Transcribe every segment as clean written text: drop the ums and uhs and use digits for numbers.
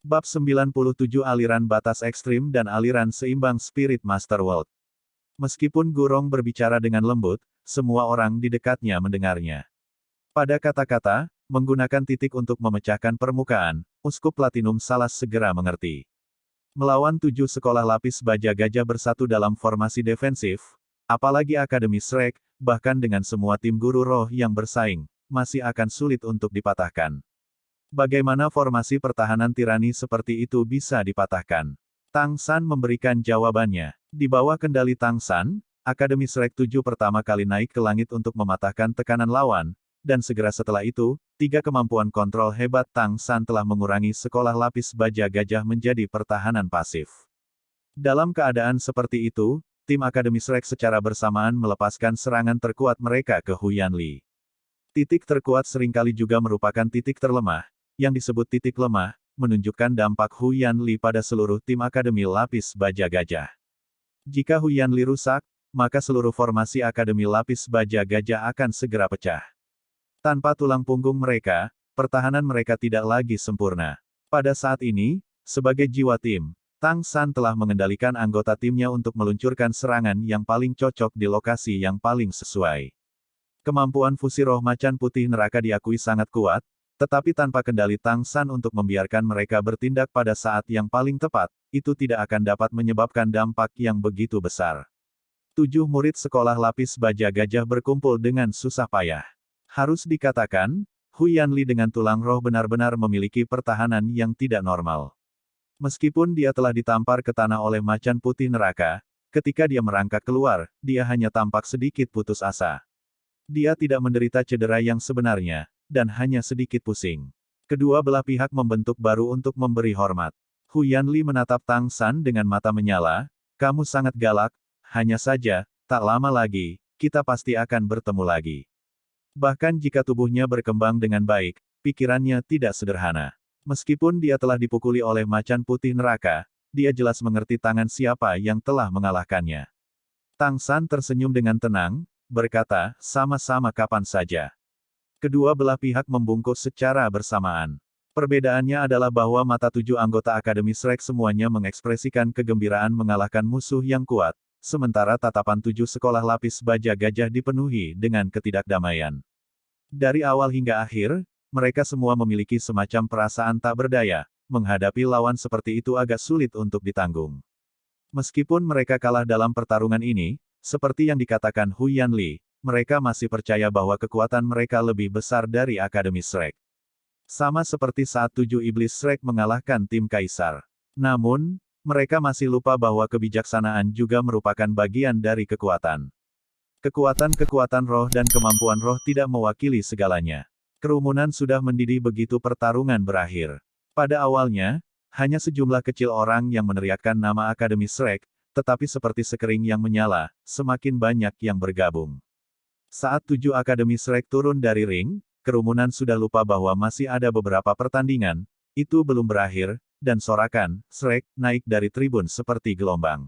Bab 97 Aliran Batas Ekstrim dan Aliran Seimbang Spirit Master World. Meskipun Gurong berbicara dengan lembut, semua orang di dekatnya mendengarnya. Pada kata-kata, menggunakan titik untuk memecahkan permukaan, Uskup Platinum Salas segera mengerti. Melawan 7 sekolah lapis baja gajah bersatu dalam formasi defensif, apalagi Akademi Shrek, bahkan dengan semua tim guru roh yang bersaing, masih akan sulit untuk dipatahkan. Bagaimana formasi pertahanan tirani seperti itu bisa dipatahkan? Tang San memberikan jawabannya. Di bawah kendali Tang San, Akademi Shrek 7 pertama kali naik ke langit untuk mematahkan tekanan lawan, dan segera setelah itu, 3 kemampuan kontrol hebat Tang San telah mengurangi sekolah lapis baja gajah menjadi pertahanan pasif. Dalam keadaan seperti itu, tim Akademi Shrek secara bersamaan melepaskan serangan terkuat mereka ke Huyan Li. Titik terkuat seringkali juga merupakan titik terlemah, yang disebut titik lemah, menunjukkan dampak Huyan Li pada seluruh tim Akademi Lapis Baja Gajah. Jika Huyan Li rusak, maka seluruh formasi Akademi Lapis Baja Gajah akan segera pecah. Tanpa tulang punggung mereka, pertahanan mereka tidak lagi sempurna. Pada saat ini, sebagai jiwa tim, Tang San telah mengendalikan anggota timnya untuk meluncurkan serangan yang paling cocok di lokasi yang paling sesuai. Kemampuan fusi roh macan putih neraka diakui sangat kuat, tetapi tanpa kendali Tang San untuk membiarkan mereka bertindak pada saat yang paling tepat, itu tidak akan dapat menyebabkan dampak yang begitu besar. 7 murid sekolah lapis baja gajah berkumpul dengan susah payah. Harus dikatakan, Huyan Li dengan tulang roh benar-benar memiliki pertahanan yang tidak normal. Meskipun dia telah ditampar ke tanah oleh macan putih neraka, ketika dia merangkak keluar, dia hanya tampak sedikit putus asa. Dia tidak menderita cedera yang sebenarnya, dan hanya sedikit pusing. Kedua belah pihak membentuk baru untuk memberi hormat. Huyan Li menatap Tang San dengan mata menyala, "Kamu sangat galak, hanya saja, tak lama lagi, kita pasti akan bertemu lagi." Bahkan jika tubuhnya berkembang dengan baik, pikirannya tidak sederhana. Meskipun dia telah dipukuli oleh macan putih neraka, dia jelas mengerti tangan siapa yang telah mengalahkannya. Tang San tersenyum dengan tenang, berkata, "Sama-sama kapan saja." Kedua belah pihak membungkuk secara bersamaan. Perbedaannya adalah bahwa mata 7 anggota Akademi Shrek semuanya mengekspresikan kegembiraan mengalahkan musuh yang kuat, sementara tatapan 7 sekolah lapis baja gajah dipenuhi dengan ketidakdamaian. Dari awal hingga akhir, mereka semua memiliki semacam perasaan tak berdaya, menghadapi lawan seperti itu agak sulit untuk ditanggung. Meskipun mereka kalah dalam pertarungan ini, seperti yang dikatakan Huyan Li, mereka masih percaya bahwa kekuatan mereka lebih besar dari Akademi Shrek. Sama seperti saat 7 iblis Shrek mengalahkan tim Kaisar. Namun, mereka masih lupa bahwa kebijaksanaan juga merupakan bagian dari kekuatan. Kekuatan-kekuatan roh dan kemampuan roh tidak mewakili segalanya. Kerumunan sudah mendidih begitu pertarungan berakhir. Pada awalnya, hanya sejumlah kecil orang yang meneriakkan nama Akademi Shrek, tetapi seperti sekering yang menyala, semakin banyak yang bergabung. Saat 7 Akademi Shrek turun dari ring, kerumunan sudah lupa bahwa masih ada beberapa pertandingan, itu belum berakhir, dan sorakan, Shrek, naik dari tribun seperti gelombang.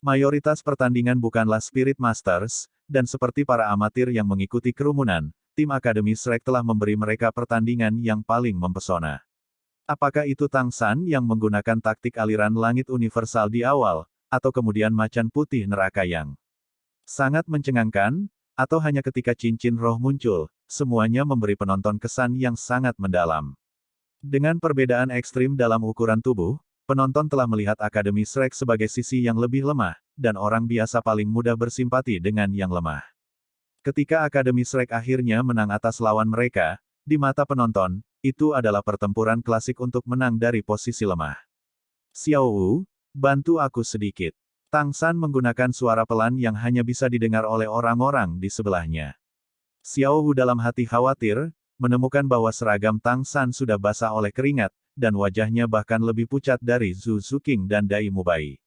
Mayoritas pertandingan bukanlah Spirit Masters, dan seperti para amatir yang mengikuti kerumunan, tim Akademi Shrek telah memberi mereka pertandingan yang paling mempesona. Apakah itu Tang San yang menggunakan taktik aliran langit universal di awal, atau kemudian macan putih neraka yang sangat mencengangkan? Atau hanya ketika cincin roh muncul, semuanya memberi penonton kesan yang sangat mendalam. Dengan perbedaan ekstrim dalam ukuran tubuh, penonton telah melihat Akademi Shrek sebagai sisi yang lebih lemah, dan orang biasa paling mudah bersimpati dengan yang lemah. Ketika Akademi Shrek akhirnya menang atas lawan mereka, di mata penonton, itu adalah pertempuran klasik untuk menang dari posisi lemah. "Xiao Wu, bantu aku sedikit." Tang San menggunakan suara pelan yang hanya bisa didengar oleh orang-orang di sebelahnya. Xiao Wu dalam hati khawatir, menemukan bahwa seragam Tang San sudah basah oleh keringat, dan wajahnya bahkan lebih pucat dari Zhu Zuqing dan Dai Mubai.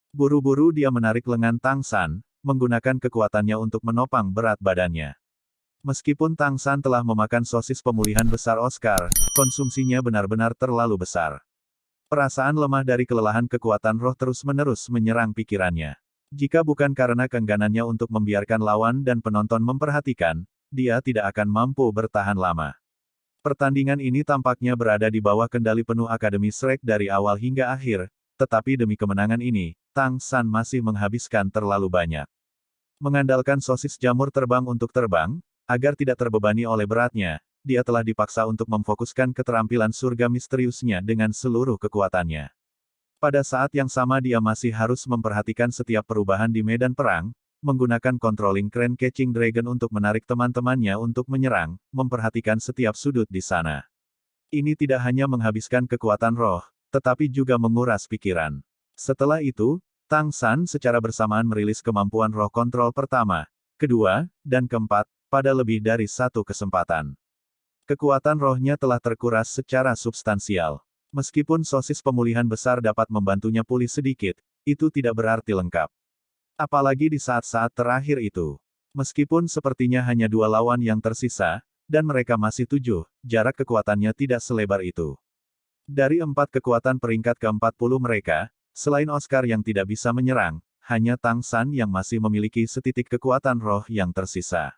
Buru-buru dia menarik lengan Tang San, menggunakan kekuatannya untuk menopang berat badannya. Meskipun Tang San telah memakan sosis pemulihan besar Oscar, konsumsinya benar-benar terlalu besar. Perasaan lemah dari kelelahan kekuatan roh terus-menerus menyerang pikirannya. Jika bukan karena keengganannya untuk membiarkan lawan dan penonton memperhatikan, dia tidak akan mampu bertahan lama. Pertandingan ini tampaknya berada di bawah kendali penuh Akademi Shrek dari awal hingga akhir, tetapi demi kemenangan ini, Tang San masih menghabiskan terlalu banyak. Mengandalkan sosis jamur terbang untuk terbang, agar tidak terbebani oleh beratnya, dia telah dipaksa untuk memfokuskan keterampilan surga misteriusnya dengan seluruh kekuatannya. Pada saat yang sama dia masih harus memperhatikan setiap perubahan di medan perang, menggunakan controlling crane catching dragon untuk menarik teman-temannya untuk menyerang, memperhatikan setiap sudut di sana. Ini tidak hanya menghabiskan kekuatan roh, tetapi juga menguras pikiran. Setelah itu, Tang San secara bersamaan merilis kemampuan roh kontrol pertama, kedua, dan keempat, pada lebih dari satu kesempatan. Kekuatan rohnya telah terkuras secara substansial. Meskipun sosis pemulihan besar dapat membantunya pulih sedikit, itu tidak berarti lengkap. Apalagi di saat-saat terakhir itu. Meskipun sepertinya hanya 2 lawan yang tersisa, dan mereka masih 7, jarak kekuatannya tidak selebar itu. Dari 4 kekuatan peringkat ke-40 mereka, selain Oscar yang tidak bisa menyerang, hanya Tang San yang masih memiliki setitik kekuatan roh yang tersisa.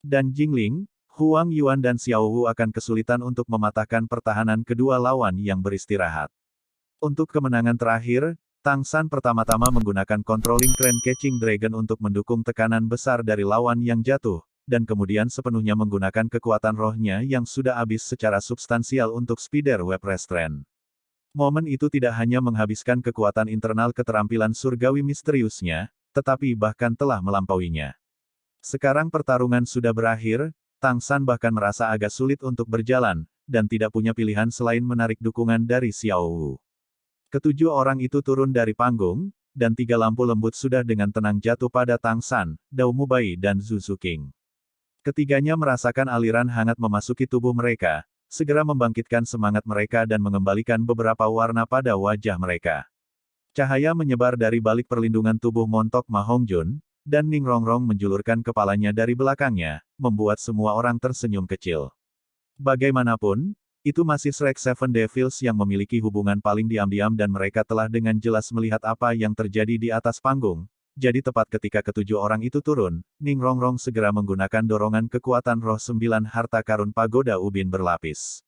Dan Jingling, Huang Yuan dan Xiao Wu akan kesulitan untuk mematahkan pertahanan kedua lawan yang beristirahat. Untuk kemenangan terakhir, Tang San pertama-tama menggunakan controlling crane catching dragon untuk mendukung tekanan besar dari lawan yang jatuh, dan kemudian sepenuhnya menggunakan kekuatan rohnya yang sudah habis secara substansial untuk spider web restraint. Momen itu tidak hanya menghabiskan kekuatan internal keterampilan surgawi misteriusnya, tetapi bahkan telah melampauinya. Sekarang pertarungan sudah berakhir, Tang San bahkan merasa agak sulit untuk berjalan, dan tidak punya pilihan selain menarik dukungan dari Xiao Wu. Ketujuh orang itu turun dari panggung, dan 3 lampu lembut sudah dengan tenang jatuh pada Tang San, Dao Mubai dan Zhu Zuqing. Ketiganya merasakan aliran hangat memasuki tubuh mereka, segera membangkitkan semangat mereka dan mengembalikan beberapa warna pada wajah mereka. Cahaya menyebar dari balik perlindungan tubuh montok Ma Hongjun, dan Ning Rongrong menjulurkan kepalanya dari belakangnya, membuat semua orang tersenyum kecil. Bagaimanapun, itu masih Shrek Seven Devils yang memiliki hubungan paling diam-diam dan mereka telah dengan jelas melihat apa yang terjadi di atas panggung. Jadi tepat ketika ketujuh orang itu turun, Ning Rongrong segera menggunakan dorongan kekuatan roh 9 harta karun pagoda ubin berlapis.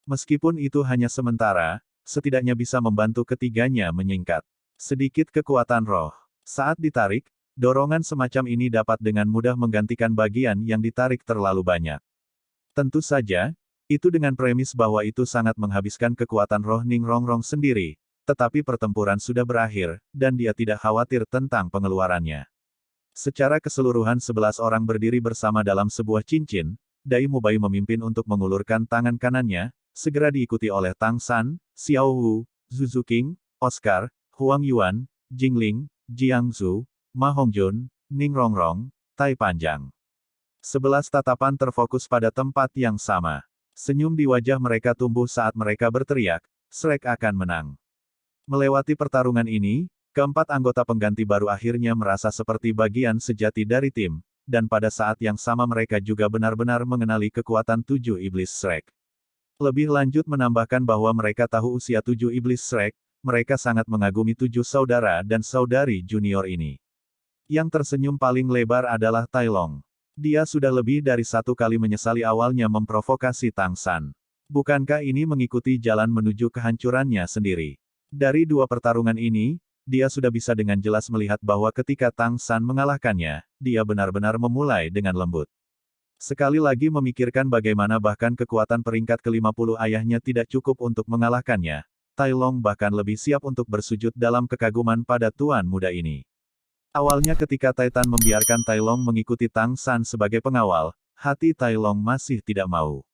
Meskipun itu hanya sementara, setidaknya bisa membantu ketiganya menyingkat sedikit kekuatan roh. Saat ditarik, dorongan semacam ini dapat dengan mudah menggantikan bagian yang ditarik terlalu banyak. Tentu saja, itu dengan premis bahwa itu sangat menghabiskan kekuatan roh Ning Rongrong sendiri, tetapi pertempuran sudah berakhir, dan dia tidak khawatir tentang pengeluarannya. Secara keseluruhan 11 orang berdiri bersama dalam sebuah cincin, Dai Mubai memimpin untuk mengulurkan tangan kanannya, segera diikuti oleh Tang San, Xiao Wu, Zhu Zuqing, Oscar, Huang Yuan, Jingling, Jiang Zhu, Ma Hongjun, Ning Rongrong, Tai Panjang. 11 tatapan terfokus pada tempat yang sama. Senyum di wajah mereka tumbuh saat mereka berteriak, Shrek akan menang. Melewati pertarungan ini, keempat anggota pengganti baru akhirnya merasa seperti bagian sejati dari tim, dan pada saat yang sama mereka juga benar-benar mengenali kekuatan 7 iblis Shrek. Lebih lanjut menambahkan bahwa mereka tahu usia 7 iblis Shrek, mereka sangat mengagumi 7 saudara dan saudari junior ini. Yang tersenyum paling lebar adalah Tai Long. Dia sudah lebih dari 1 kali menyesali awalnya memprovokasi Tang San. Bukankah ini mengikuti jalan menuju kehancurannya sendiri? Dari 2 pertarungan ini, dia sudah bisa dengan jelas melihat bahwa ketika Tang San mengalahkannya, dia benar-benar memulai dengan lembut. Sekali lagi memikirkan bagaimana bahkan kekuatan peringkat ke-50 ayahnya tidak cukup untuk mengalahkannya, Tai Long bahkan lebih siap untuk bersujud dalam kekaguman pada tuan muda ini. Awalnya ketika Titan membiarkan Tai Long mengikuti Tang San sebagai pengawal, hati Tai Long masih tidak mau.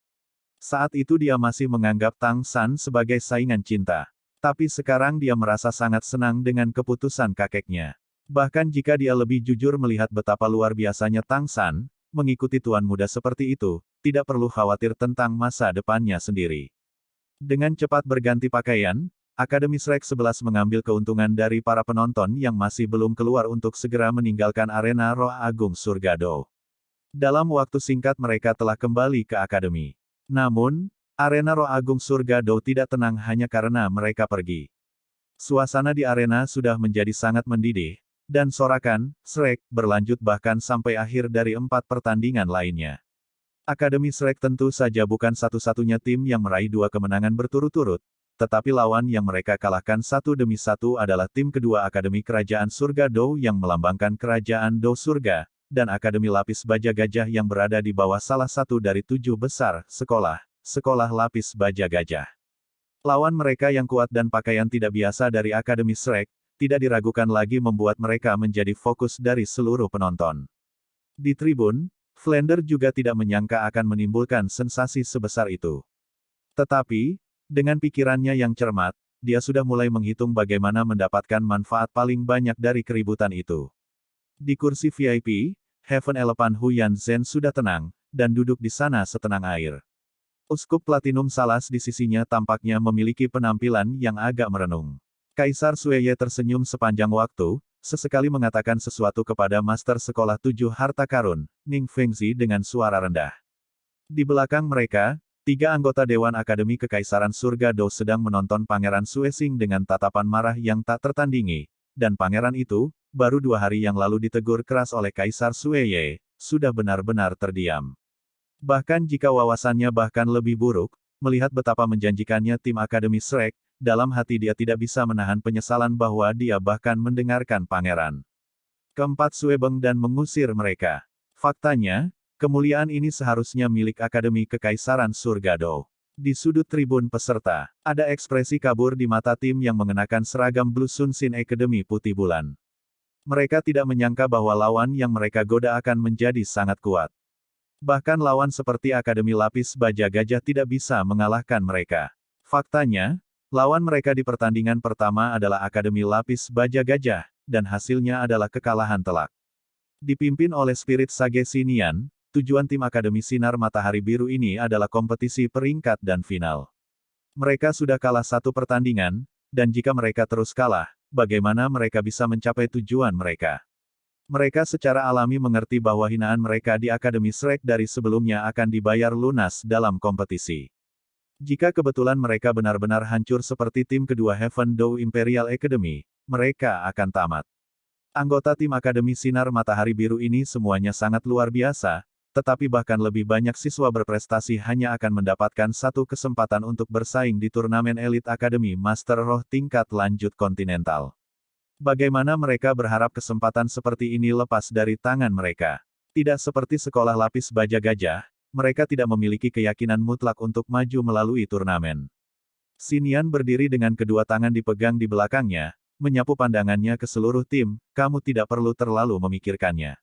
Saat itu dia masih menganggap Tang San sebagai saingan cinta. Tapi sekarang dia merasa sangat senang dengan keputusan kakeknya. Bahkan jika dia lebih jujur melihat betapa luar biasanya Tang San, mengikuti tuan muda seperti itu, tidak perlu khawatir tentang masa depannya sendiri. Dengan cepat berganti pakaian, Akademi Shrek 11 mengambil keuntungan dari para penonton yang masih belum keluar untuk segera meninggalkan arena Roh Agung Surga Do. Dalam waktu singkat mereka telah kembali ke Akademi. Namun, arena Roh Agung Surga Do tidak tenang hanya karena mereka pergi. Suasana di arena sudah menjadi sangat mendidih, dan sorakan, Shrek, berlanjut bahkan sampai akhir dari 4 pertandingan lainnya. Akademi Shrek tentu saja bukan satu-satunya tim yang meraih 2 kemenangan berturut-turut, tetapi lawan yang mereka kalahkan satu demi satu adalah tim kedua Akademi Kerajaan Surga Dou yang melambangkan Kerajaan Dou Surga, dan Akademi Lapis Baja Gajah yang berada di bawah salah satu dari 7 besar sekolah Lapis Baja Gajah. Lawan mereka yang kuat dan pakaian tidak biasa dari Akademi Shrek, tidak diragukan lagi membuat mereka menjadi fokus dari seluruh penonton. Di tribun, Flander juga tidak menyangka akan menimbulkan sensasi sebesar itu. Tetapi, dengan pikirannya yang cermat, dia sudah mulai menghitung bagaimana mendapatkan manfaat paling banyak dari keributan itu. Di kursi VIP, Heaven Elephant Huyan Zhen sudah tenang, dan duduk di sana setenang air. Uskup Platinum Salas di sisinya tampaknya memiliki penampilan yang agak merenung. Kaisar Sueye tersenyum sepanjang waktu, sesekali mengatakan sesuatu kepada Master Sekolah 7 Harta Karun, Ning Fengzi dengan suara rendah. Di belakang mereka, 3 anggota Dewan Akademi Kekaisaran Surga Dou sedang menonton Pangeran Suesing dengan tatapan marah yang tak tertandingi, dan pangeran itu, baru 2 hari yang lalu ditegur keras oleh Kaisar Sueye, sudah benar-benar terdiam. Bahkan jika wawasannya bahkan lebih buruk, melihat betapa menjanjikannya tim Akademi Shrek, dalam hati dia tidak bisa menahan penyesalan bahwa dia bahkan mendengarkan pangeran keempat Suebeng dan mengusir mereka. Faktanya, kemuliaan ini seharusnya milik Akademi Kekaisaran Surga Dou. Di sudut tribun peserta, ada ekspresi kabur di mata tim yang mengenakan seragam Blue Sun Sin Academy putih bulan. Mereka tidak menyangka bahwa lawan yang mereka goda akan menjadi sangat kuat. Bahkan lawan seperti Akademi Lapis Baja Gajah tidak bisa mengalahkan mereka. Faktanya, lawan mereka di pertandingan pertama adalah Akademi Lapis Baja Gajah, dan hasilnya adalah kekalahan telak. Dipimpin oleh Spirit Sage Sinian, tujuan tim Akademi Sinar Matahari Biru ini adalah kompetisi peringkat dan final. Mereka sudah kalah satu pertandingan, dan jika mereka terus kalah, bagaimana mereka bisa mencapai tujuan mereka? Mereka secara alami mengerti bahwa hinaan mereka di Akademi Shrek dari sebelumnya akan dibayar lunas dalam kompetisi. Jika kebetulan mereka benar-benar hancur seperti tim kedua Heaven Dou Imperial Academy, mereka akan tamat. Anggota tim Akademi Sinar Matahari Biru ini semuanya sangat luar biasa, tetapi bahkan lebih banyak siswa berprestasi hanya akan mendapatkan satu kesempatan untuk bersaing di turnamen elit Akademi Master Roh tingkat lanjut kontinental. Bagaimana mereka berharap kesempatan seperti ini lepas dari tangan mereka? Tidak seperti sekolah Lapis Baja Gajah, mereka tidak memiliki keyakinan mutlak untuk maju melalui turnamen. Sinian berdiri dengan kedua tangan dipegang di belakangnya, menyapu pandangannya ke seluruh tim, kamu tidak perlu terlalu memikirkannya.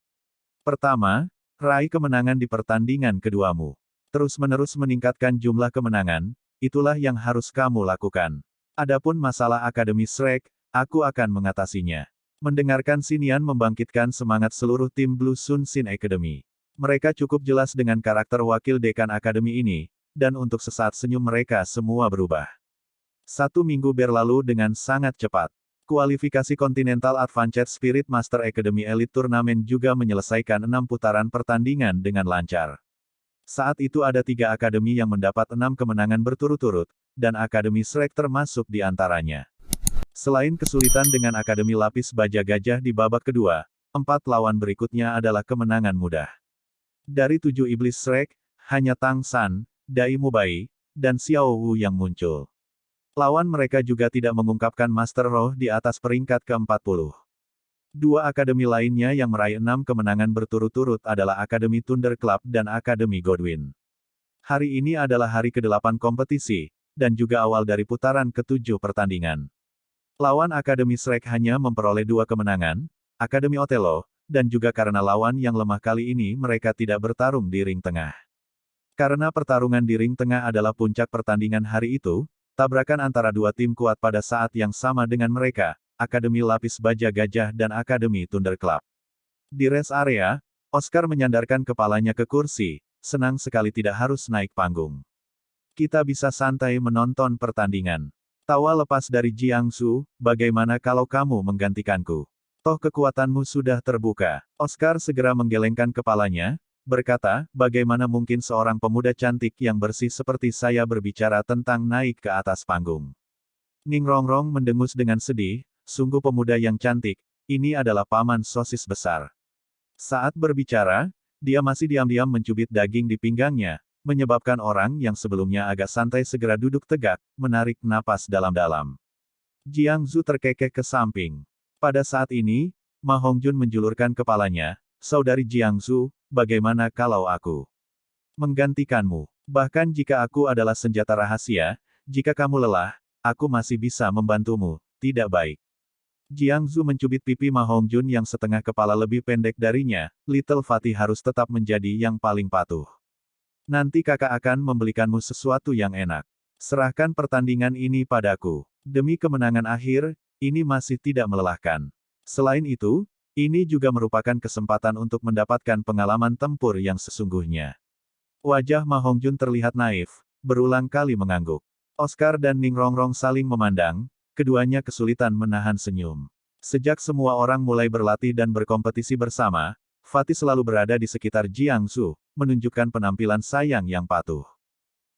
Pertama, raih kemenangan di pertandingan keduamu. Terus-menerus meningkatkan jumlah kemenangan, itulah yang harus kamu lakukan. Adapun masalah Akademi Shrek, aku akan mengatasinya. Mendengarkan Sinian membangkitkan semangat seluruh tim Blue Sun Sin Academy. Mereka cukup jelas dengan karakter wakil dekan akademi ini, dan untuk sesaat senyum mereka semua berubah. 1 minggu berlalu dengan sangat cepat. Kualifikasi Continental Advanced Spirit Master Academy Elite Turnamen juga menyelesaikan 6 putaran pertandingan dengan lancar. Saat itu ada 3 akademi yang mendapat 6 kemenangan berturut-turut, dan Akademi Shrek termasuk di antaranya. Selain kesulitan dengan Akademi Lapis Baja Gajah di babak kedua, 4 lawan berikutnya adalah kemenangan mudah. Dari 7 iblis Shrek, hanya Tang San, Dai Mubai, dan Xiao Wu yang muncul. Lawan mereka juga tidak mengungkapkan Master Roh di atas peringkat ke-40. 2 akademi lainnya yang meraih 6 kemenangan berturut-turut adalah Akademi Thunder Club dan Akademi Godwin. Hari ini adalah hari ke-8 kompetisi, dan juga awal dari putaran ke-7 pertandingan. Lawan Akademi Shrek hanya memperoleh 2 kemenangan, Akademi Othello, dan juga karena lawan yang lemah kali ini mereka tidak bertarung di ring tengah. Karena pertarungan di ring tengah adalah puncak pertandingan hari itu, tabrakan antara 2 tim kuat pada saat yang sama dengan mereka, Akademi Lapis Baja Gajah dan Akademi Thunder Club. Di rest area, Oscar menyandarkan kepalanya ke kursi, senang sekali tidak harus naik panggung. Kita bisa santai menonton pertandingan. Tawa lepas dari Jiangsu, bagaimana kalau kamu menggantikanku? Toh kekuatanmu sudah terbuka. Oscar segera menggelengkan kepalanya, berkata, bagaimana mungkin seorang pemuda cantik yang bersih seperti saya berbicara tentang naik ke atas panggung. Ning Rongrong mendengus dengan sedih, sungguh pemuda yang cantik, ini adalah paman sosis besar. Saat berbicara, dia masih diam-diam mencubit daging di pinggangnya, menyebabkan orang yang sebelumnya agak santai segera duduk tegak, menarik napas dalam-dalam. Jiang Zhu terkekeh ke samping. Pada saat ini, Ma Hongjun menjulurkan kepalanya, "Saudari Jiang Zhu, bagaimana kalau aku menggantikanmu? Bahkan jika aku adalah senjata rahasia, jika kamu lelah, aku masih bisa membantumu, tidak baik." Jiang Zhu mencubit pipi Ma Hongjun yang setengah kepala lebih pendek darinya, Little Fatih harus tetap menjadi yang paling patuh. Nanti kakak akan membelikanmu sesuatu yang enak. Serahkan pertandingan ini padaku. Demi kemenangan akhir, ini masih tidak melelahkan. Selain itu, ini juga merupakan kesempatan untuk mendapatkan pengalaman tempur yang sesungguhnya. Wajah Ma Hongjun terlihat naif, berulang kali mengangguk. Oscar dan Ning Rongrong saling memandang, keduanya kesulitan menahan senyum. Sejak semua orang mulai berlatih dan berkompetisi bersama, Fatih selalu berada di sekitar Jiang Zhu, menunjukkan penampilan sayang yang patuh.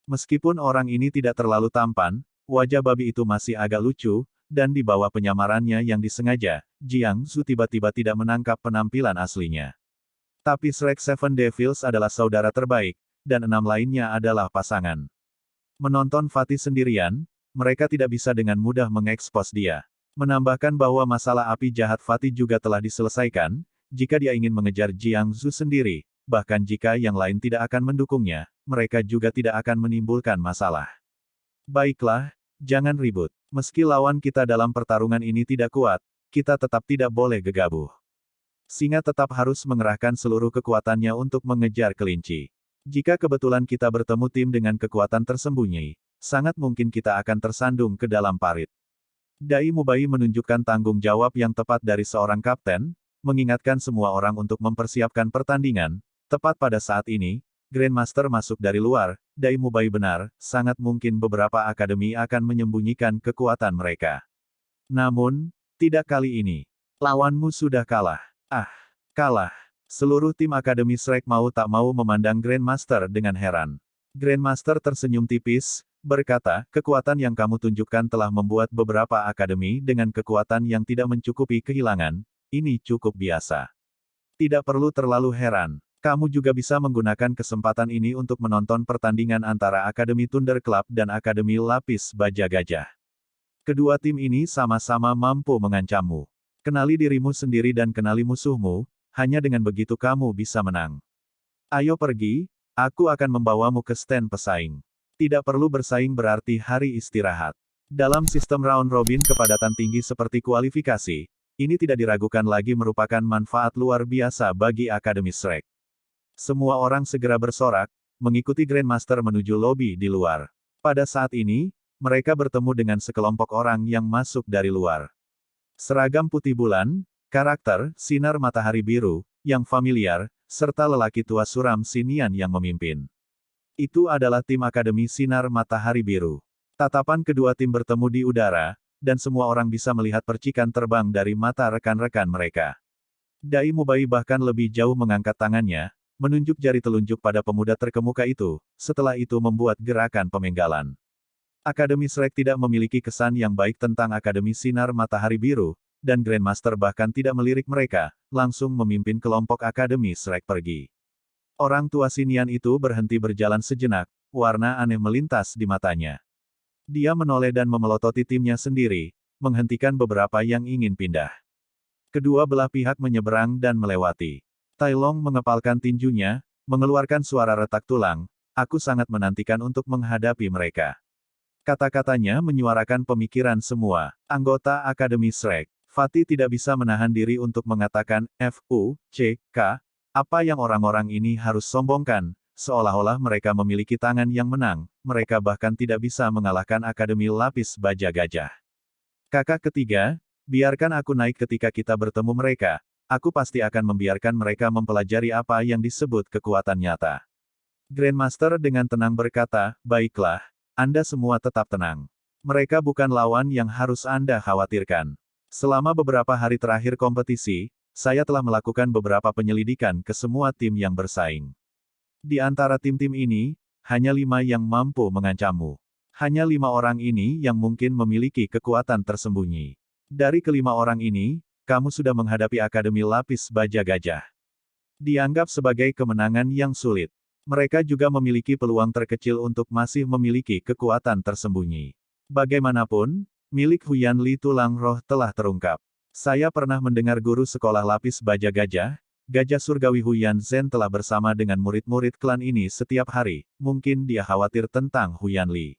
Meskipun orang ini tidak terlalu tampan, wajah babi itu masih agak lucu, dan di bawah penyamarannya yang disengaja, Jiang Zhu tiba-tiba tidak menangkap penampilan aslinya. Tapi Shrek Seven Devils adalah saudara terbaik, dan 6 lainnya adalah pasangan. Menonton Fatih sendirian, mereka tidak bisa dengan mudah mengekspos dia. Menambahkan bahwa masalah api jahat Fatih juga telah diselesaikan, jika dia ingin mengejar Jiang Zhu sendiri, bahkan jika yang lain tidak akan mendukungnya, mereka juga tidak akan menimbulkan masalah. Baiklah, jangan ribut. Meski lawan kita dalam pertarungan ini tidak kuat, kita tetap tidak boleh gegabah. Singa tetap harus mengerahkan seluruh kekuatannya untuk mengejar kelinci. Jika kebetulan kita bertemu tim dengan kekuatan tersembunyi, sangat mungkin kita akan tersandung ke dalam parit. Dai Mubai menunjukkan tanggung jawab yang tepat dari seorang kapten, mengingatkan semua orang untuk mempersiapkan pertandingan. Tepat pada saat ini, Grandmaster masuk dari luar. Dai Mubai benar, sangat mungkin beberapa akademi akan menyembunyikan kekuatan mereka. Namun, tidak kali ini. Lawanmu sudah kalah. Ah, kalah. Seluruh tim Akademi Shrek mau tak mau memandang Grandmaster dengan heran. Grandmaster tersenyum tipis, berkata, "Kekuatan yang kamu tunjukkan telah membuat beberapa akademi dengan kekuatan yang tidak mencukupi kehilangan. Ini cukup biasa. Tidak perlu terlalu heran. Kamu juga bisa menggunakan kesempatan ini untuk menonton pertandingan antara Akademi Thunder Club dan Akademi Lapis Baja Gajah. Kedua tim ini sama-sama mampu mengancammu. Kenali dirimu sendiri dan kenali musuhmu, hanya dengan begitu kamu bisa menang. Ayo pergi, aku akan membawamu ke stand pesaing. Tidak perlu bersaing berarti hari istirahat." Dalam sistem round robin kepadatan tinggi seperti kualifikasi, ini tidak diragukan lagi merupakan manfaat luar biasa bagi Akademi Shrek. Semua orang segera bersorak, mengikuti Grandmaster menuju lobi di luar. Pada saat ini, mereka bertemu dengan sekelompok orang yang masuk dari luar. Seragam putih bulan, karakter, sinar matahari biru, yang familiar, serta lelaki tua suram Sinian yang memimpin. Itu adalah tim Akademi Sinar Matahari Biru. Tatapan kedua tim bertemu di udara, dan semua orang bisa melihat percikan terbang dari mata rekan-rekan mereka. Dai Mubai bahkan lebih jauh mengangkat tangannya, menunjuk jari telunjuk pada pemuda terkemuka itu, setelah itu membuat gerakan pemenggalan. Akademi Shrek tidak memiliki kesan yang baik tentang Akademi Sinar Matahari Biru, dan Grandmaster bahkan tidak melirik mereka, langsung memimpin kelompok Akademi Shrek pergi. Orang tua Sinian itu berhenti berjalan sejenak, warna aneh melintas di matanya. Dia menoleh dan memelototi timnya sendiri, menghentikan beberapa yang ingin pindah. Kedua belah pihak menyeberang dan melewati. Tai Long mengepalkan tinjunya, mengeluarkan suara retak tulang, "Aku sangat menantikan untuk menghadapi mereka." Kata-katanya menyuarakan pemikiran semua anggota Akademi Shrek. Fatih tidak bisa menahan diri untuk mengatakan, "F.U.C.K. Apa yang orang-orang ini harus sombongkan, seolah-olah mereka memiliki tangan yang menang, mereka bahkan tidak bisa mengalahkan Akademi Lapis Baja Gajah." Kakak ketiga, biarkan aku naik ketika kita bertemu mereka, aku pasti akan membiarkan mereka mempelajari apa yang disebut kekuatan nyata. Grandmaster dengan tenang berkata, "Baiklah, Anda semua tetap tenang. Mereka bukan lawan yang harus Anda khawatirkan. Selama beberapa hari terakhir kompetisi, saya telah melakukan beberapa penyelidikan ke semua tim yang bersaing. Di antara tim-tim ini, hanya 5 yang mampu mengancammu. Hanya 5 orang ini yang mungkin memiliki kekuatan tersembunyi. Dari kelima orang ini, kamu sudah menghadapi Akademi Lapis Baja Gajah. Dianggap sebagai kemenangan yang sulit. Mereka juga memiliki peluang terkecil untuk masih memiliki kekuatan tersembunyi. Bagaimanapun, milik Huyan Li tulang roh telah terungkap. Saya pernah mendengar guru sekolah lapis baja gajah, Gajah Surgawi Huyan Zhen telah bersama dengan murid-murid klan ini setiap hari, mungkin dia khawatir tentang Huyan Li.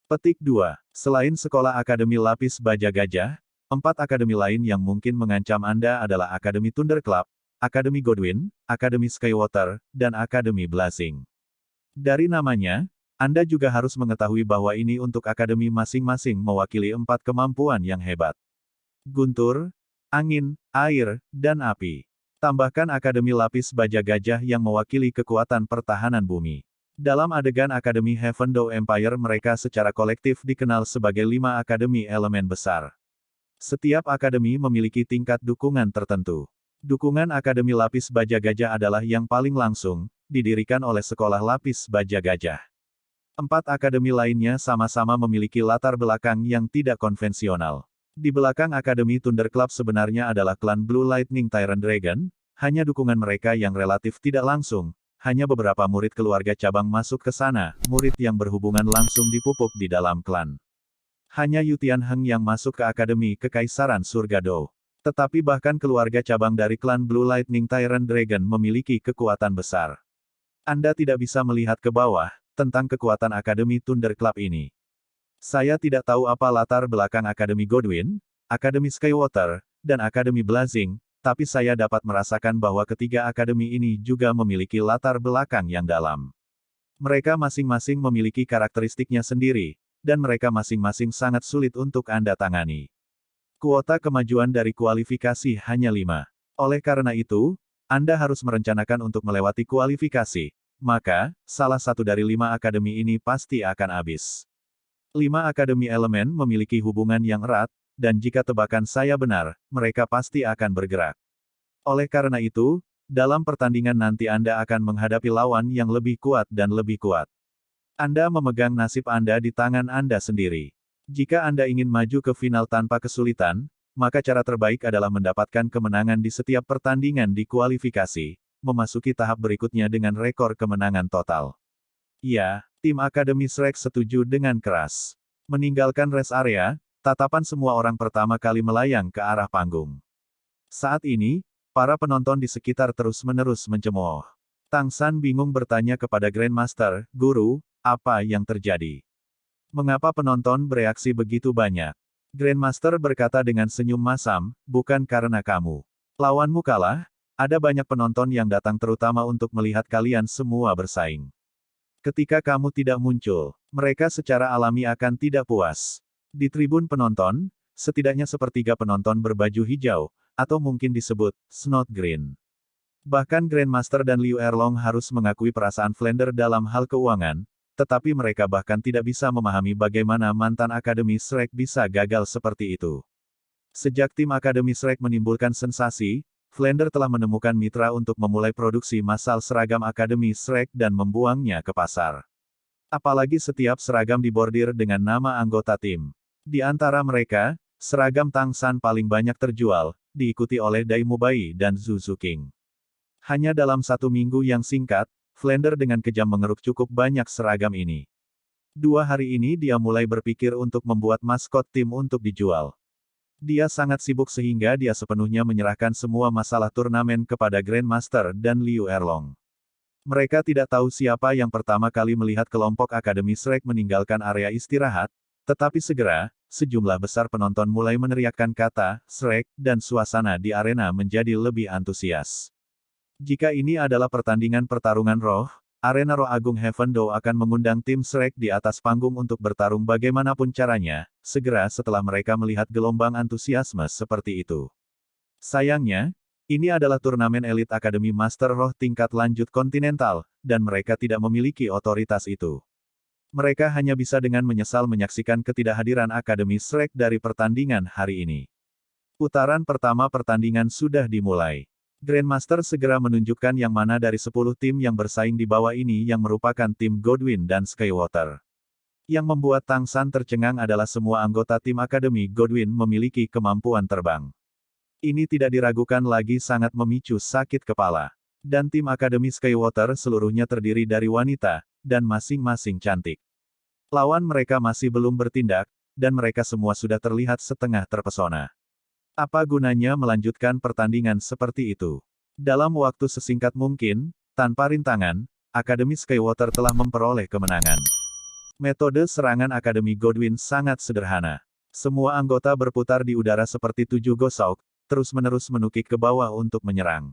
Petik 2. Selain sekolah Akademi Lapis Baja Gajah, 4 akademi lain yang mungkin mengancam Anda adalah Akademi Thunder Club, Akademi Godwin, Akademi Skywater, dan Akademi Blazing. Dari namanya, Anda juga harus mengetahui bahwa ini untuk akademi masing-masing mewakili 4 kemampuan yang hebat. Guntur, angin, air, dan api. Tambahkan Akademi Lapis Baja Gajah yang mewakili kekuatan pertahanan bumi. Dalam adegan Akademi Heaven Door Empire mereka secara kolektif dikenal sebagai 5 akademi elemen besar. Setiap akademi memiliki tingkat dukungan tertentu. Dukungan Akademi Lapis Baja Gajah adalah yang paling langsung, didirikan oleh Sekolah Lapis Baja Gajah. 4 akademi lainnya sama-sama memiliki latar belakang yang tidak konvensional. Di belakang Akademi Thunder Club sebenarnya adalah klan Blue Lightning Tyrant Dragon, hanya dukungan mereka yang relatif tidak langsung, hanya beberapa murid keluarga cabang masuk ke sana, murid yang berhubungan langsung dipupuk di dalam klan. Hanya Yu Tianheng yang masuk ke Akademi Kekaisaran Surga Dou. Tetapi bahkan keluarga cabang dari klan Blue Lightning Tyrant Dragon memiliki kekuatan besar. Anda tidak bisa melihat ke bawah, tentang kekuatan Akademi Thunder Club ini. Saya tidak tahu apa latar belakang Akademi Godwin, Akademi Skywater, dan Akademi Blazing, tapi saya dapat merasakan bahwa ketiga akademi ini juga memiliki latar belakang yang dalam. Mereka masing-masing memiliki karakteristiknya sendiri, dan mereka masing-masing sangat sulit untuk Anda tangani. Kuota kemajuan dari kualifikasi hanya 5. Oleh karena itu, Anda harus merencanakan untuk melewati kualifikasi, maka, salah satu dari 5 akademi ini pasti akan habis. 5 akademi elemen memiliki hubungan yang erat, dan jika tebakan saya benar, mereka pasti akan bergerak. Oleh karena itu, dalam pertandingan nanti Anda akan menghadapi lawan yang lebih kuat dan lebih kuat. Anda memegang nasib Anda di tangan Anda sendiri. Jika Anda ingin maju ke final tanpa kesulitan, maka cara terbaik adalah mendapatkan kemenangan di setiap pertandingan di kualifikasi, memasuki tahap berikutnya dengan rekor kemenangan total. Ya, tim Akademi Shrek setuju dengan keras. Meninggalkan rest area, tatapan semua orang pertama kali melayang ke arah panggung. Saat ini, para penonton di sekitar terus-menerus mencemooh. Tang San bingung bertanya kepada Grandmaster, "Guru, apa yang terjadi? Mengapa penonton bereaksi begitu banyak?" Grandmaster berkata dengan senyum masam, "Bukan karena kamu. Lawanmu kalah, ada banyak penonton yang datang terutama untuk melihat kalian semua bersaing. Ketika kamu tidak muncul, mereka secara alami akan tidak puas." Di tribun penonton, setidaknya sepertiga penonton berbaju hijau, atau mungkin disebut, Snot Green. Bahkan Grandmaster dan Liu Erlong harus mengakui perasaan Flander dalam hal keuangan, tetapi mereka bahkan tidak bisa memahami bagaimana mantan Akademi Shrek bisa gagal seperti itu. Sejak tim Akademi Shrek menimbulkan sensasi, Flander telah menemukan mitra untuk memulai produksi massal seragam Akademi Shrek dan membuangnya ke pasar. Apalagi setiap seragam dibordir dengan nama anggota tim. Di antara mereka, seragam Tang San paling banyak terjual, diikuti oleh Dai Mubai dan Zhu Zuqing. Hanya dalam 1 minggu yang singkat, Flander dengan kejam mengeruk cukup banyak seragam ini. 2 hari ini dia mulai berpikir untuk membuat maskot tim untuk dijual. Dia sangat sibuk sehingga dia sepenuhnya menyerahkan semua masalah turnamen kepada Grandmaster dan Liu Erlong. Mereka tidak tahu siapa yang pertama kali melihat kelompok Akademi Shrek meninggalkan area istirahat, tetapi segera, sejumlah besar penonton mulai meneriakkan kata Shrek, dan suasana di arena menjadi lebih antusias. Jika ini adalah pertandingan pertarungan roh, arena roh agung Heaven Door akan mengundang tim Shrek di atas panggung untuk bertarung bagaimanapun caranya, segera setelah mereka melihat gelombang antusiasme seperti itu. Sayangnya, ini adalah turnamen elit Akademi Master Roh tingkat lanjut kontinental, dan mereka tidak memiliki otoritas itu. Mereka hanya bisa dengan menyesal menyaksikan ketidakhadiran Akademi Shrek dari pertandingan hari ini. Putaran pertama pertandingan sudah dimulai. Grandmaster segera menunjukkan yang mana dari 10 tim yang bersaing di bawah ini yang merupakan tim Godwin dan Skywater. Yang membuat Tang San tercengang adalah semua anggota tim Akademi Godwin memiliki kemampuan terbang. Ini tidak diragukan lagi sangat memicu sakit kepala. Dan tim Akademi Skywater seluruhnya terdiri dari wanita, dan masing-masing cantik. Lawan mereka masih belum bertindak, dan mereka semua sudah terlihat setengah terpesona. Apa gunanya melanjutkan pertandingan seperti itu? Dalam waktu sesingkat mungkin, tanpa rintangan, Akademi Skywater telah memperoleh kemenangan. Metode serangan Akademi Godwin sangat sederhana. Semua anggota berputar di udara seperti 7 gosok, terus-menerus menukik ke bawah untuk menyerang.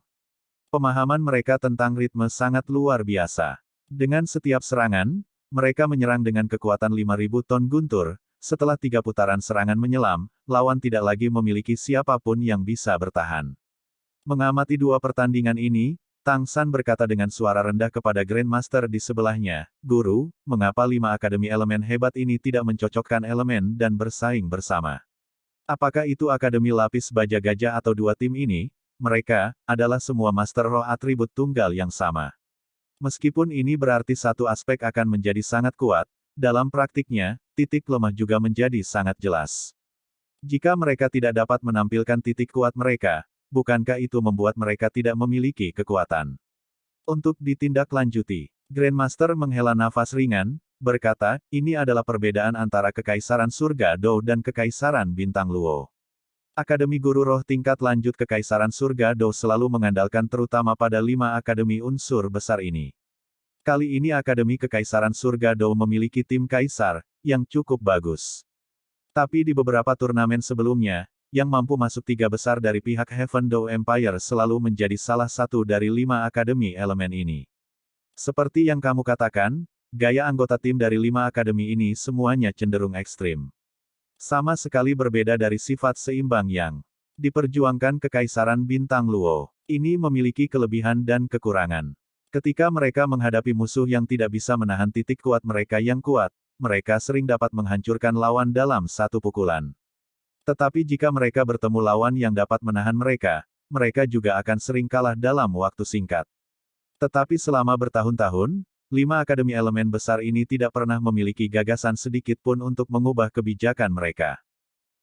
Pemahaman mereka tentang ritme sangat luar biasa. Dengan setiap serangan, mereka menyerang dengan kekuatan 5.000 ton guntur. Setelah 3 putaran serangan menyelam, lawan tidak lagi memiliki siapapun yang bisa bertahan. Mengamati 2 pertandingan ini, Tang San berkata dengan suara rendah kepada Grandmaster di sebelahnya, "Guru, mengapa 5 akademi elemen hebat ini tidak mencocokkan elemen dan bersaing bersama? Apakah itu akademi lapis baja gajah atau 2 tim ini? Mereka adalah semua master roh atribut tunggal yang sama. Meskipun ini berarti satu aspek akan menjadi sangat kuat, dalam praktiknya, titik lemah juga menjadi sangat jelas. Jika mereka tidak dapat menampilkan titik kuat mereka, bukankah itu membuat mereka tidak memiliki kekuatan? Untuk ditindaklanjuti, Grandmaster menghela nafas ringan, berkata, ini adalah perbedaan antara Kekaisaran Surga Dou dan Kekaisaran Bintang Luo. Akademi Guru Roh tingkat lanjut Kekaisaran Surga Dou selalu mengandalkan terutama pada 5 akademi unsur besar ini. Kali ini Akademi Kekaisaran Surga Dou memiliki tim kaisar, yang cukup bagus. Tapi di beberapa turnamen sebelumnya, yang mampu masuk 3 besar dari pihak Heaven Dou Empire selalu menjadi salah satu dari 5 akademi elemen ini. Seperti yang kamu katakan, gaya anggota tim dari 5 akademi ini semuanya cenderung ekstrim. Sama sekali berbeda dari sifat seimbang yang diperjuangkan Kekaisaran Bintang Luo. Ini memiliki kelebihan dan kekurangan. Ketika mereka menghadapi musuh yang tidak bisa menahan titik kuat mereka yang kuat, mereka sering dapat menghancurkan lawan dalam satu pukulan. Tetapi jika mereka bertemu lawan yang dapat menahan mereka, mereka juga akan sering kalah dalam waktu singkat. Tetapi selama bertahun-tahun, 5 akademi elemen besar ini tidak pernah memiliki gagasan sedikit pun untuk mengubah kebijakan mereka.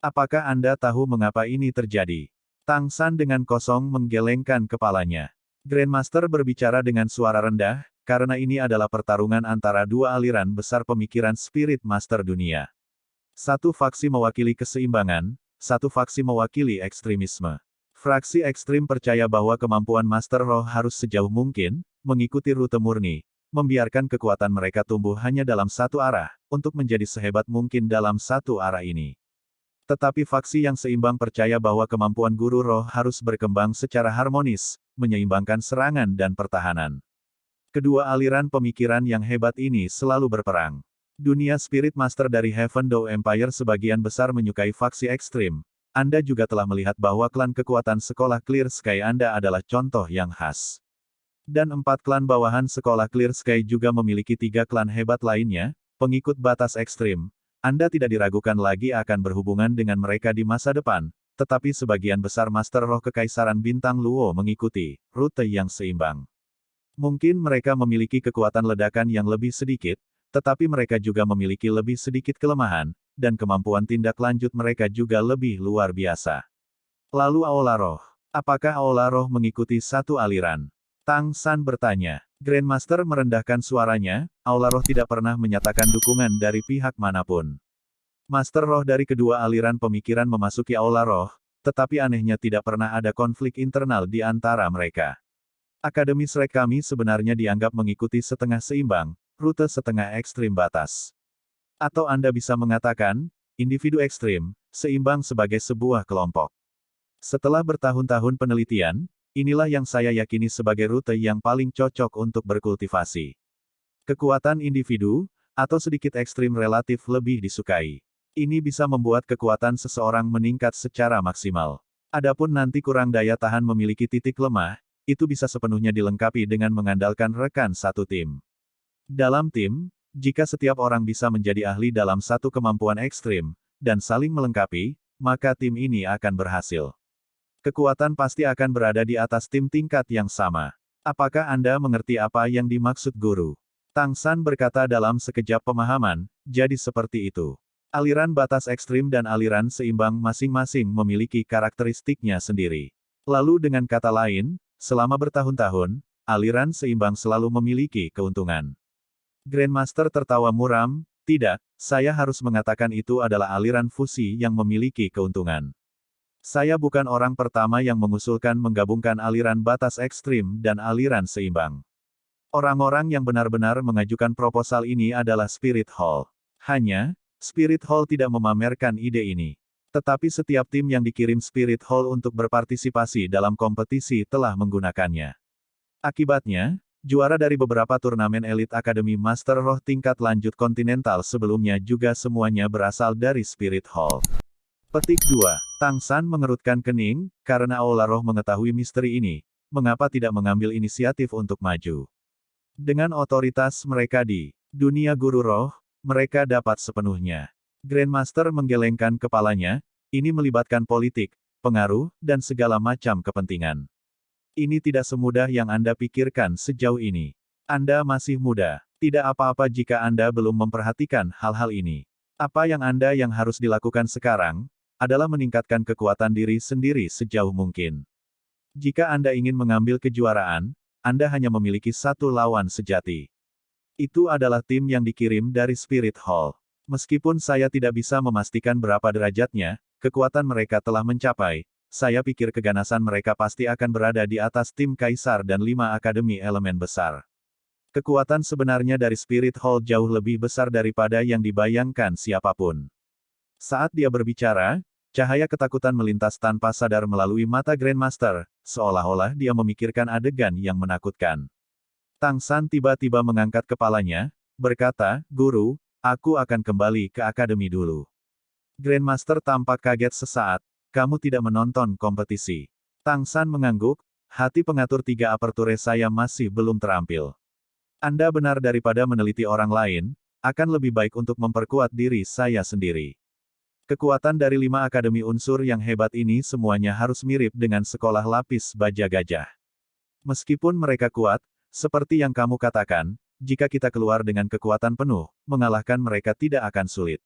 Apakah Anda tahu mengapa ini terjadi? Tang San dengan kosong menggelengkan kepalanya. Grandmaster berbicara dengan suara rendah, karena ini adalah pertarungan antara 2 aliran besar pemikiran Spirit Master dunia. Satu faksi mewakili keseimbangan, satu faksi mewakili ekstremisme. Fraksi ekstrim percaya bahwa kemampuan Master Roh harus sejauh mungkin, mengikuti rute murni, membiarkan kekuatan mereka tumbuh hanya dalam satu arah, untuk menjadi sehebat mungkin dalam satu arah ini. Tetapi faksi yang seimbang percaya bahwa kemampuan Guru Roh harus berkembang secara harmonis, menyeimbangkan serangan dan pertahanan. Kedua aliran pemikiran yang hebat ini selalu berperang. Dunia Spirit Master dari Heaven Dou Empire sebagian besar menyukai faksi ekstrim. Anda juga telah melihat bahwa klan kekuatan sekolah Clear Sky Anda adalah contoh yang khas. Dan 4 klan bawahan sekolah Clear Sky juga memiliki 3 klan hebat lainnya, pengikut batas ekstrim. Anda tidak diragukan lagi akan berhubungan dengan mereka di masa depan, tetapi sebagian besar Master Roh Kekaisaran Bintang Luo mengikuti rute yang seimbang. Mungkin mereka memiliki kekuatan ledakan yang lebih sedikit, tetapi mereka juga memiliki lebih sedikit kelemahan, dan kemampuan tindak lanjut mereka juga lebih luar biasa. Lalu Aula Roh. Apakah Aula Roh mengikuti satu aliran? Tang San bertanya. Grandmaster merendahkan suaranya, Aula Roh tidak pernah menyatakan dukungan dari pihak manapun. Master Roh dari kedua aliran pemikiran memasuki Aula Roh, tetapi anehnya tidak pernah ada konflik internal di antara mereka. Akademi Shrek kami sebenarnya dianggap mengikuti setengah seimbang, rute setengah ekstrim batas. Atau Anda bisa mengatakan, individu ekstrim, seimbang sebagai sebuah kelompok. Setelah bertahun-tahun penelitian, inilah yang saya yakini sebagai rute yang paling cocok untuk berkultivasi. Kekuatan individu, atau sedikit ekstrim relatif lebih disukai. Ini bisa membuat kekuatan seseorang meningkat secara maksimal. Adapun nanti kurang daya tahan memiliki titik lemah, itu bisa sepenuhnya dilengkapi dengan mengandalkan rekan satu tim. Dalam tim, jika setiap orang bisa menjadi ahli dalam satu kemampuan ekstrim, dan saling melengkapi, maka tim ini akan berhasil. Kekuatan pasti akan berada di atas tim tingkat yang sama. Apakah Anda mengerti apa yang dimaksud guru? Tang San berkata dalam sekejap pemahaman, jadi seperti itu. Aliran batas ekstrim dan aliran seimbang masing-masing memiliki karakteristiknya sendiri. Lalu dengan kata lain, selama bertahun-tahun, aliran seimbang selalu memiliki keuntungan. Grandmaster tertawa muram, tidak, saya harus mengatakan itu adalah aliran fusi yang memiliki keuntungan. Saya bukan orang pertama yang mengusulkan menggabungkan aliran batas ekstrim dan aliran seimbang. Orang-orang yang benar-benar mengajukan proposal ini adalah Spirit Hall. Hanya, Spirit Hall tidak memamerkan ide ini. Tetapi setiap tim yang dikirim Spirit Hall untuk berpartisipasi dalam kompetisi telah menggunakannya. Akibatnya, juara dari beberapa turnamen elit Akademi Master Roh tingkat lanjut kontinental sebelumnya juga semuanya berasal dari Spirit Hall. Petik 2. Tang San mengerutkan kening, karena Aula Roh mengetahui misteri ini, mengapa tidak mengambil inisiatif untuk maju. Dengan otoritas mereka di dunia guru roh, mereka dapat sepenuhnya. Grandmaster menggelengkan kepalanya, ini melibatkan politik, pengaruh, dan segala macam kepentingan. Ini tidak semudah yang Anda pikirkan sejauh ini. Anda masih muda. Tidak apa-apa jika Anda belum memperhatikan hal-hal ini. Apa yang Anda yang harus dilakukan sekarang, adalah meningkatkan kekuatan diri sendiri sejauh mungkin. Jika Anda ingin mengambil kejuaraan, Anda hanya memiliki satu lawan sejati. Itu adalah tim yang dikirim dari Spirit Hall. Meskipun saya tidak bisa memastikan berapa derajatnya, kekuatan mereka telah mencapai, saya pikir keganasan mereka pasti akan berada di atas tim Kaisar dan 5 Akademi Elemen Besar. Kekuatan sebenarnya dari Spirit Hall jauh lebih besar daripada yang dibayangkan siapapun. Saat dia berbicara, cahaya ketakutan melintas tanpa sadar melalui mata Grandmaster, seolah-olah dia memikirkan adegan yang menakutkan. Tang San tiba-tiba mengangkat kepalanya, berkata, "Guru, aku akan kembali ke akademi dulu." Grandmaster tampak kaget sesaat, "Kamu tidak menonton kompetisi?" Tang San mengangguk, "Hati pengatur 3 aperture saya masih belum terampil. Anda benar daripada meneliti orang lain, akan lebih baik untuk memperkuat diri saya sendiri." Kekuatan dari 5 akademi unsur yang hebat ini semuanya harus mirip dengan sekolah lapis baja gajah. Meskipun mereka kuat, seperti yang kamu katakan, jika kita keluar dengan kekuatan penuh, mengalahkan mereka tidak akan sulit.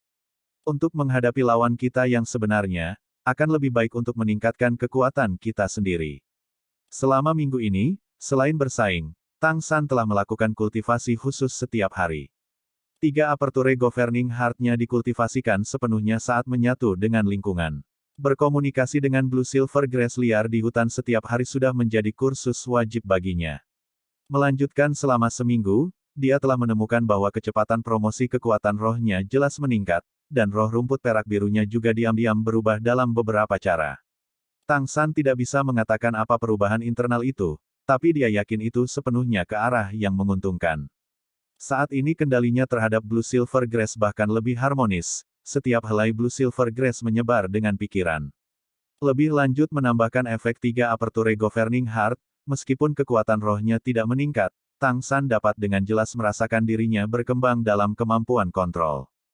Untuk menghadapi lawan kita yang sebenarnya, akan lebih baik untuk meningkatkan kekuatan kita sendiri. Selama minggu ini, selain bersaing, Tang San telah melakukan kultivasi khusus setiap hari. 3 aperture governing heart-nya dikultivasikan sepenuhnya saat menyatu dengan lingkungan. Berkomunikasi dengan Blue Silver Grass liar di hutan setiap hari sudah menjadi kursus wajib baginya. Melanjutkan selama seminggu, dia telah menemukan bahwa kecepatan promosi kekuatan rohnya jelas meningkat, dan roh rumput perak birunya juga diam-diam berubah dalam beberapa cara. Tang San tidak bisa mengatakan apa perubahan internal itu, tapi dia yakin itu sepenuhnya ke arah yang menguntungkan. Saat ini kendalinya terhadap Blue Silver Grass bahkan lebih harmonis, setiap helai Blue Silver Grass menyebar dengan pikiran. Lebih lanjut menambahkan efek 3 aperture governing heart, meskipun kekuatan rohnya tidak meningkat, Tang San dapat dengan jelas merasakan dirinya berkembang dalam kemampuan kontrol.